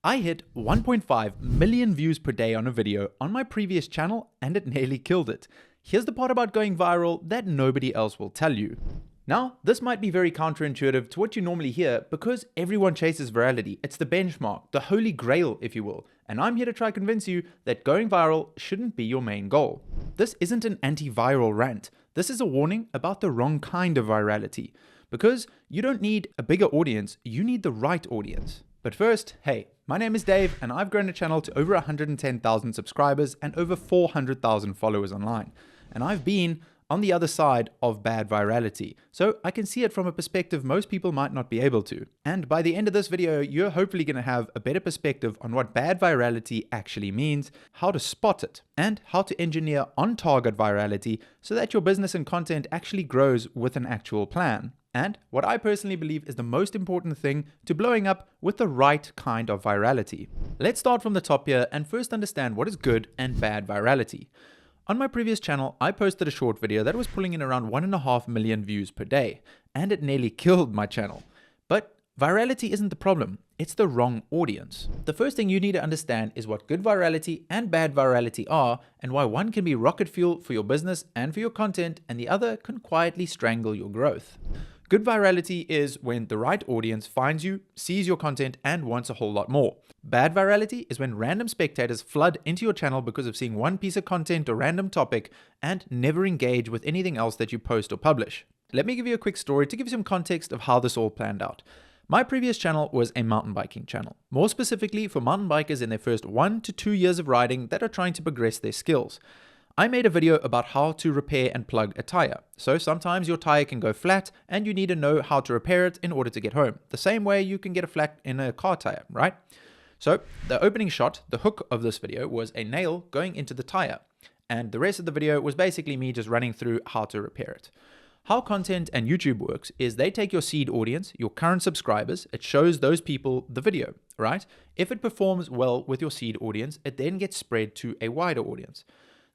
I hit 1.5 million views per day on a video on my previous channel and it nearly killed it. Here's the part about going viral that nobody else will tell you. Now, this might be very counterintuitive to what you normally hear because everyone chases virality. It's the benchmark, the holy grail, if you will. And I'm here to try to convince you that going viral shouldn't be your main goal. This isn't an anti-viral rant. This is a warning about the wrong kind of virality. Because you don't need a bigger audience, you need the right audience. But first, hey, my name is Dave and I've grown a channel to over 110,000 subscribers and over 400,000 followers online. And I've been on the other side of bad virality, so I can see it from a perspective most people might not be able to. And by the end of this video, you're hopefully going to have a better perspective on what bad virality actually means, how to spot it, and how to engineer on-target virality so that your business and content actually grows with an actual plan. And what I personally believe is the most important thing to blowing up with the right kind of virality. Let's start from the top here and first understand what is good and bad virality. On my previous channel, I posted a short video that was pulling in around 1.5 million views per day, and it nearly killed my channel. But virality isn't the problem, it's the wrong audience. The first thing you need to understand is what good virality and bad virality are, and why one can be rocket fuel for your business and for your content, and the other can quietly strangle your growth. Good virality is when the right audience finds you, sees your content, and wants a whole lot more. Bad virality is when random spectators flood into your channel because of seeing one piece of content or random topic and never engage with anything else that you post or publish. Let me give you a quick story to give you some context of how this all planned out. My previous channel was a mountain biking channel, more specifically for mountain bikers in their first 1 to 2 years of riding that are trying to progress their skills. I made a video about how to repair and plug a tire. So sometimes your tire can go flat and you need to know how to repair it in order to get home. The same way you can get a flat in a car tire, right? So the opening shot, the hook of this video, was a nail going into the tire. And the rest of the video was basically me just running through how to repair it. How content and YouTube works is they take your seed audience, your current subscribers, it shows those people the video, right? If it performs well with your seed audience, it then gets spread to a wider audience.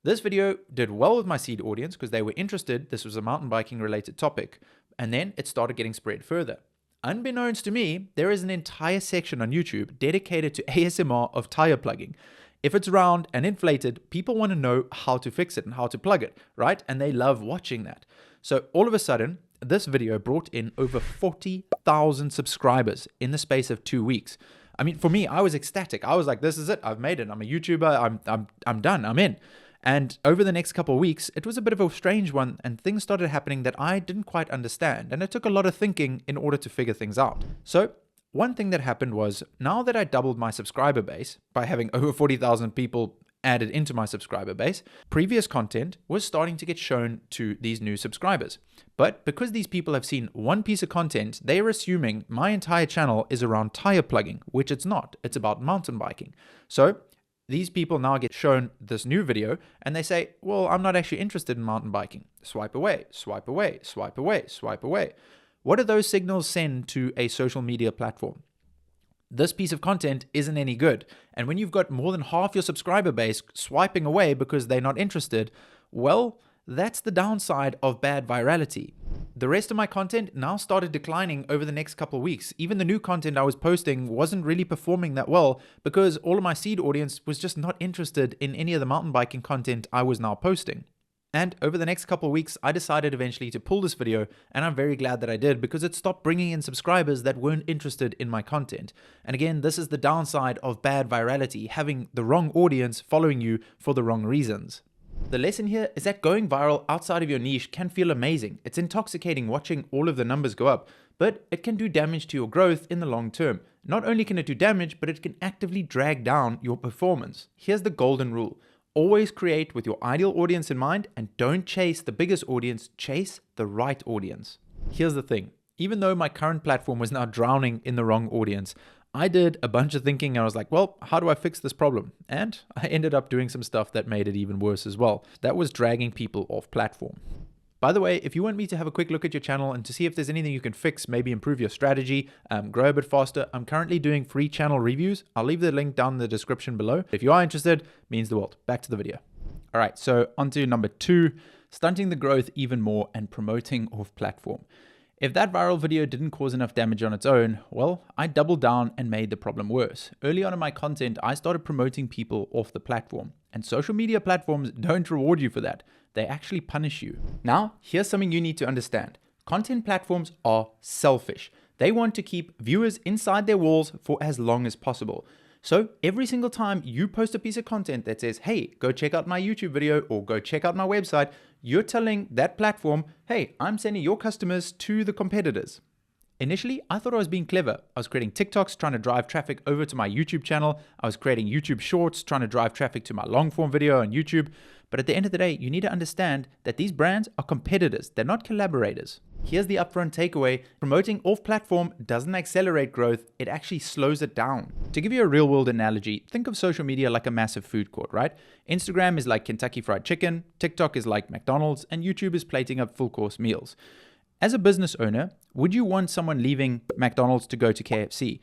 This video did well with my seed audience because they were interested. This was a mountain biking related topic. And then it started getting spread further. Unbeknownst to me, there is an entire section on YouTube dedicated to ASMR of tire plugging. If it's round and inflated, people want to know how to fix it and how to plug it, right? And they love watching that. So all of a sudden, this video brought in over 40,000 subscribers in the space of 2 weeks. I mean, for me, I was ecstatic. I was like, this is it. I've made it. I'm a YouTuber. I'm done. I'm in. And over the next couple of weeks, it was a bit of a strange one and things started happening that I didn't quite understand. And it took a lot of thinking in order to figure things out. So one thing that happened was now that I doubled my subscriber base by having over 40,000 people added into my subscriber base, previous content was starting to get shown to these new subscribers. But because these people have seen one piece of content, they are assuming my entire channel is around tire plugging, which it's not. It's about mountain biking. So these people now get shown this new video and they say, well, I'm not actually interested in mountain biking. Swipe away, swipe away, swipe away, swipe away. What do those signals send to a social media platform? This piece of content isn't any good. And when you've got more than half your subscriber base swiping away because they're not interested, well, that's the downside of bad virality. The rest of my content now started declining over the next couple of weeks. Even the new content I was posting wasn't really performing that well because all of my seed audience was just not interested in any of the mountain biking content I was now posting. And over the next couple of weeks, I decided eventually to pull this video, and I'm very glad that I did because it stopped bringing in subscribers that weren't interested in my content. And again, this is the downside of bad virality, having the wrong audience following you for the wrong reasons. The lesson here is that going viral outside of your niche can feel amazing. It's intoxicating watching all of the numbers go up, but it can do damage to your growth in the long term. Not only can it do damage, but it can actively drag down your performance. Here's the golden rule. Always create with your ideal audience in mind and don't chase the biggest audience, chase the right audience. Here's the thing. Even though my current platform was now drowning in the wrong audience, I did a bunch of thinking and I was like, well, how do I fix this problem? And I ended up doing some stuff that made it even worse as well. That was dragging people off platform. By the way, if you want me to have a quick look at your channel and to see if there's anything you can fix, maybe improve your strategy, grow a bit faster, I'm currently doing free channel reviews. I'll leave the link down in the description below. If you are interested, means the world. Back to the video. All right, so on to number 2, stunting the growth even more and promoting off platform. If that viral video didn't cause enough damage on its own, well, I doubled down and made the problem worse. Early on in my content, I started promoting people off the platform. And social media platforms don't reward you for that. They actually punish you. Now, here's something you need to understand. Content platforms are selfish. They want to keep viewers inside their walls for as long as possible. So every single time you post a piece of content that says, hey, go check out my YouTube video or go check out my website, you're telling that platform, hey, I'm sending your customers to the competitors. Initially, I thought I was being clever. I was creating TikToks trying to drive traffic over to my YouTube channel. I was creating YouTube Shorts trying to drive traffic to my long form video on YouTube. But at the end of the day, you need to understand that these brands are competitors. They're not collaborators. Here's the upfront takeaway. Promoting off-platform doesn't accelerate growth. It actually slows it down. To give you a real-world analogy, think of social media like a massive food court, right? Instagram is like Kentucky Fried Chicken, TikTok is like McDonald's, and YouTube is plating up full-course meals. As a business owner, would you want someone leaving McDonald's to go to KFC?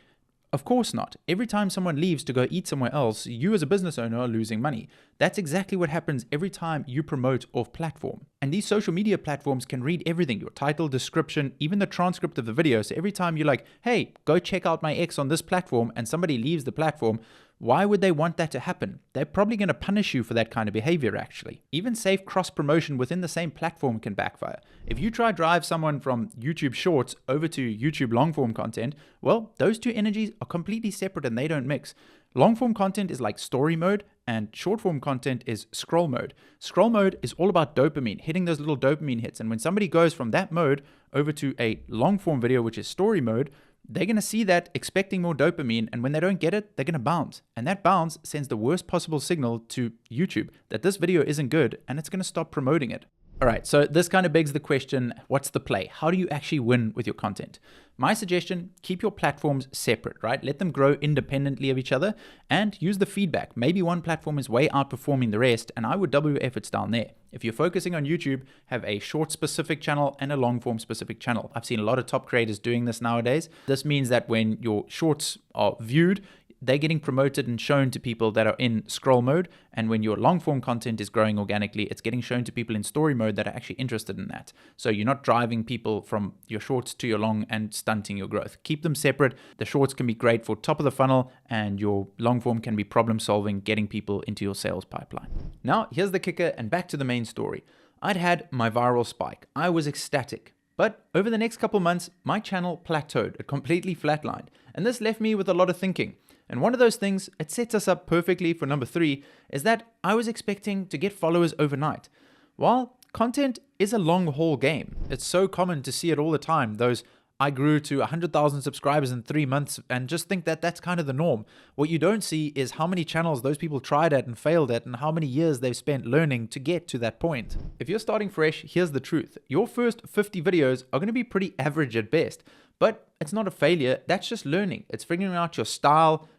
Of course not. Every time someone leaves to go eat somewhere else, you as a business owner are losing money. That's exactly what happens every time you promote off-platform. And these social media platforms can read everything, your title, description, even the transcript of the video. So every time you're like, hey, go check out my ex on this platform, and somebody leaves the platform, why would they want that to happen? They're probably going to punish you for that kind of behavior, actually. Even safe cross-promotion within the same platform can backfire. If you try to drive someone from YouTube Shorts over to YouTube long-form content, well, those two energies are completely separate and they don't mix. Long-form content is like story mode, and short-form content is scroll mode. Scroll mode is all about dopamine, hitting those little dopamine hits. And when somebody goes from that mode over to a long-form video, which is story mode, they're going to see that expecting more dopamine, and when they don't get it, they're going to bounce. And that bounce sends the worst possible signal to YouTube that this video isn't good, and it's going to stop promoting it. All right, so this kind of begs the question, what's the play? How do you actually win with your content? My suggestion, keep your platforms separate, right? Let them grow independently of each other and use the feedback. Maybe one platform is way outperforming the rest, and I would double your efforts down there. If you're focusing on YouTube, have a short specific channel and a long form specific channel. I've seen a lot of top creators doing this nowadays. This means that when your shorts are viewed, they're getting promoted and shown to people that are in scroll mode. And when your long form content is growing organically, it's getting shown to people in story mode that are actually interested in that. So you're not driving people from your shorts to your long and stunting your growth. Keep them separate. The shorts can be great for top of the funnel, and your long form can be problem solving, getting people into your sales pipeline. Now, here's the kicker, and back to the main story. I'd had my viral spike. I was ecstatic. But over the next couple months, my channel plateaued. It completely flatlined. And this left me with a lot of thinking. And one of those things, it sets us up perfectly for number 3, is that I was expecting to get followers overnight. While content is a long haul game, it's so common to see it all the time. Those I grew to 100,000 subscribers in 3 months, and just think that that's kind of the norm. What you don't see is how many channels those people tried at and failed at, and how many years they've spent learning to get to that point. If you're starting fresh, here's the truth. Your first 50 videos are going to be pretty average at best, but it's not a failure. That's just learning. It's figuring out your style,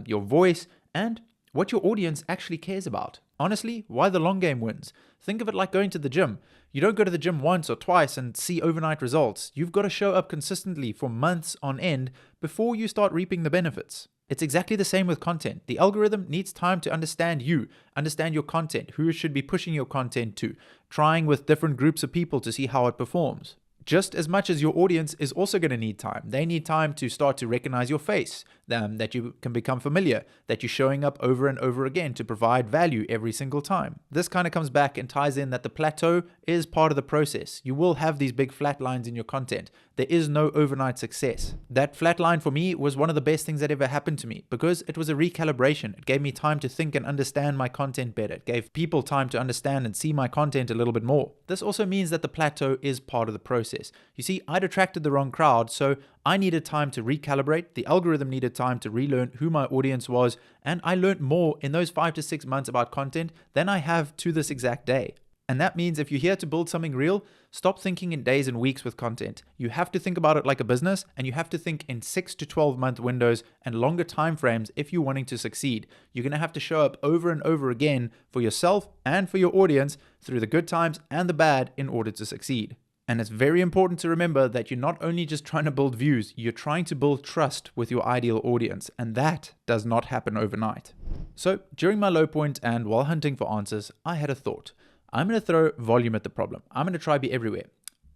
your voice, and what your audience actually cares about. Honestly, why the long game wins. Think of it like going to the gym. You don't go to the gym once or twice and see overnight results. You've got to show up consistently for months on end before you start reaping the benefits. It's exactly the same with content. The algorithm needs time to understand you, understand your content, who it should be pushing your content to, trying with different groups of people to see how it performs. Just as much as your audience is also going to need time. They need time to start to recognize your face, that you can become familiar, that you're showing up over and over again to provide value every single time. This kind of comes back and ties in that the plateau is part of the process. You will have these big flat lines in your content. There is no overnight success. That flat line for me was one of the best things that ever happened to me because it was a recalibration. It gave me time to think and understand my content better. It gave people time to understand and see my content a little bit more. This also means that the plateau is part of the process. You see, I'd attracted the wrong crowd, so I needed time to recalibrate. The algorithm needed time to relearn who my audience was, and I learned more in those 5 to 6 months about content than I have to this exact day. And that means if you're here to build something real, stop thinking in days and weeks with content. You have to think about it like a business, and you have to think in 6 to 12 month windows and longer time frames if you're wanting to succeed. You're going to have to show up over and over again for yourself and for your audience through the good times and the bad in order to succeed. And it's very important to remember that you're not only just trying to build views, you're trying to build trust with your ideal audience, and that does not happen overnight. So during my low point and while hunting for answers, I had a thought. I'm going to throw volume at the problem. I'm going to try be everywhere.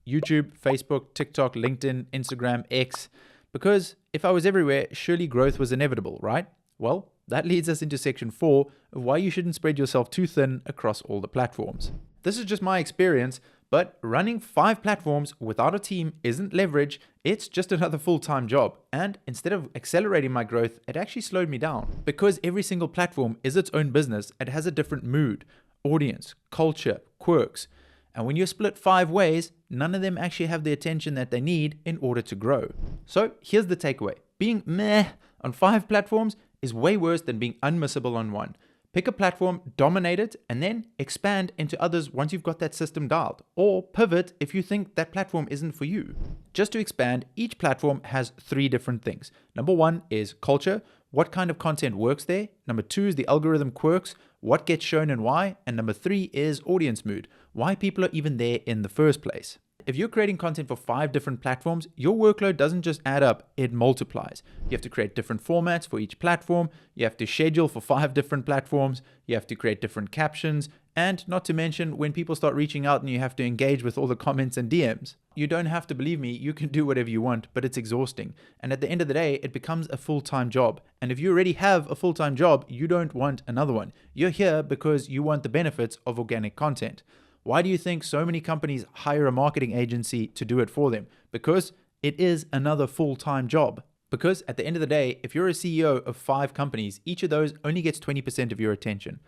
YouTube, Facebook, TikTok, LinkedIn, Instagram, X, because if I was everywhere, surely growth was inevitable, right? Well, that leads us into section 4 of why you shouldn't spread yourself too thin across all the platforms. This is just my experience, but running 5 platforms without a team isn't leverage, it's just another full-time job. And instead of accelerating my growth, it actually slowed me down. Because every single platform is its own business, it has a different mood, audience, culture, quirks. And when you're split 5 ways, none of them actually have the attention that they need in order to grow. So here's the takeaway. Being meh on 5 platforms is way worse than being unmissable on one. Pick a platform, dominate it, and then expand into others once you've got that system dialed. Or pivot if you think that platform isn't for you. Just to expand, each platform has 3 different things. Number 1 is culture. What kind of content works there? Number 2 is the algorithm quirks. What gets shown and why? And number 3 is audience mood. Why people are even there in the first place. If you're creating content for 5 different platforms, your workload doesn't just add up, it multiplies. You have to create different formats for each platform, you have to schedule for 5 different platforms, you have to create different captions, and not to mention when people start reaching out and you have to engage with all the comments and DMs. You don't have to believe me, you can do whatever you want, but it's exhausting. And at the end of the day, it becomes a full-time job. And if you already have a full-time job, you don't want another one. You're here because you want the benefits of organic content. Why do you think so many companies hire a marketing agency to do it for them? Because it is another full-time job. Because at the end of the day, if you're a CEO of 5 companies, each of those only gets 20% of your attention.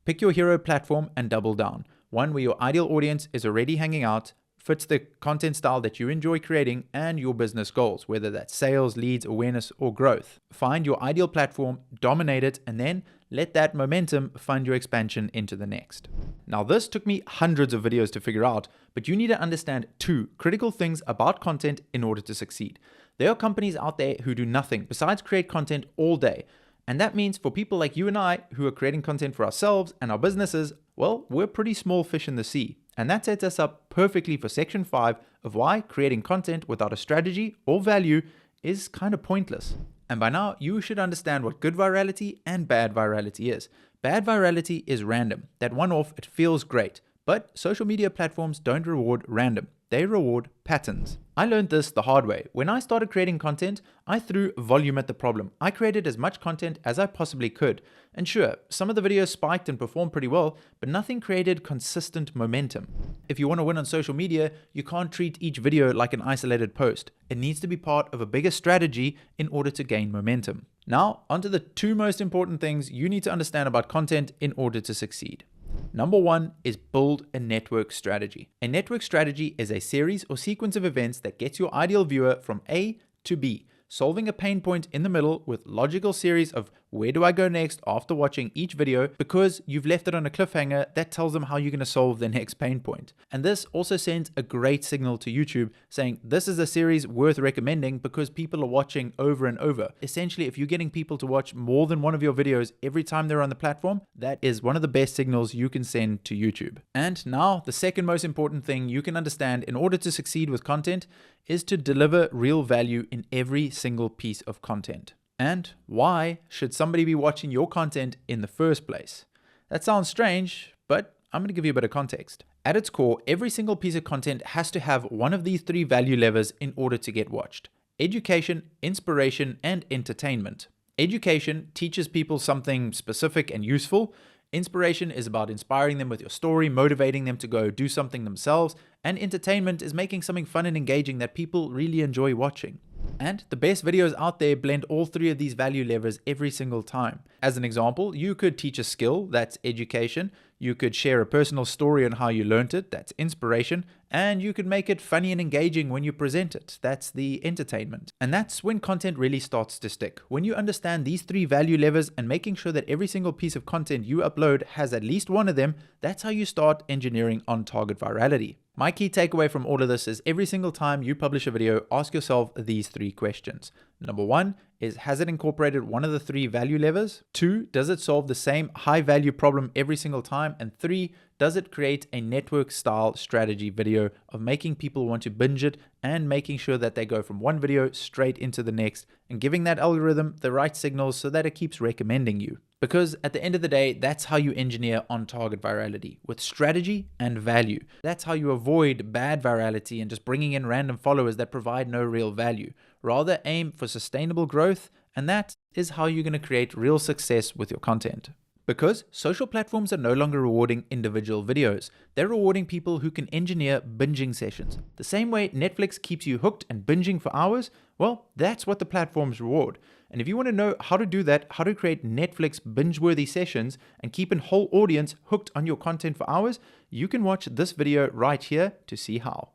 Pick your hero platform and double down. One where your ideal audience is already hanging out, fits the content style that you enjoy creating and your business goals, whether that's sales, leads, awareness, or growth. Find your ideal platform, dominate it, and then let that momentum fund your expansion into the next. Now, this took me hundreds of videos to figure out, but you need to understand 2 critical things about content in order to succeed. There are companies out there who do nothing besides create content all day. And that means for people like you and I who are creating content for ourselves and our businesses, well, we're pretty small fish in the sea. And that sets us up perfectly for section 5 of why creating content without a strategy or value is kind of pointless. And by now, you should understand what good virality and bad virality is. Bad virality is random. That one-off, it feels great. But social media platforms don't reward random. They reward patterns. I learned this the hard way. When I started creating content, I threw volume at the problem. I created as much content as I possibly could. And sure, some of the videos spiked and performed pretty well, but nothing created consistent momentum. If you want to win on social media, you can't treat each video like an isolated post. It needs to be part of a bigger strategy in order to gain momentum. Now, onto the 2 most important things you need to understand about content in order to succeed. Number 1 is build a network strategy. A network strategy is a series or sequence of events that gets your ideal viewer from A to B, solving a pain point in the middle with logical series of where do I go next after watching each video, because you've left it on a cliffhanger that tells them how you're going to solve the next pain point. And this also sends a great signal to YouTube saying this is a series worth recommending because people are watching over and over. Essentially, if you're getting people to watch more than one of your videos every time they're on the platform, that is one of the best signals you can send to YouTube. And now, the second most important thing you can understand in order to succeed with content is to deliver real value in every single piece of content. And why should somebody be watching your content in the first place? That sounds strange, but I'm going to give you a bit of context. At its core, every single piece of content has to have one of these 3 value levers in order to get watched: education, inspiration, and entertainment. Education teaches people something specific and useful. Inspiration is about inspiring them with your story, motivating them to go do something themselves, and entertainment is making something fun and engaging that people really enjoy watching. And the best videos out there blend all 3 of these value levers every single time. As an example, you could teach a skill, that's education. You could share a personal story on how you learned it, that's inspiration. And you could make it funny and engaging when you present it, that's the entertainment. And that's when content really starts to stick. When you understand these 3 value levers and making sure that every single piece of content you upload has at least one of them, that's how you start engineering on-target virality. My key takeaway from all of this is every single time you publish a video, ask yourself these 3 questions. Number 1 is, has it incorporated one of the 3 value levers? 2, does it solve the same high value problem every single time? And 3, does it create a network style strategy video of making people want to binge it and making sure that they go from one video straight into the next and giving that algorithm the right signals so that it keeps recommending you. Because at the end of the day, that's how you engineer on-target virality, with strategy and value. That's how you avoid bad virality and just bringing in random followers that provide no real value. Rather aim for sustainable growth, and that is how you're going to create real success with your content. Because social platforms are no longer rewarding individual videos. They're rewarding people who can engineer binging sessions. The same way Netflix keeps you hooked and binging for hours, well, that's what the platforms reward. And if you want to know how to do that, how to create Netflix binge-worthy sessions and keep a whole audience hooked on your content for hours, you can watch this video right here to see how.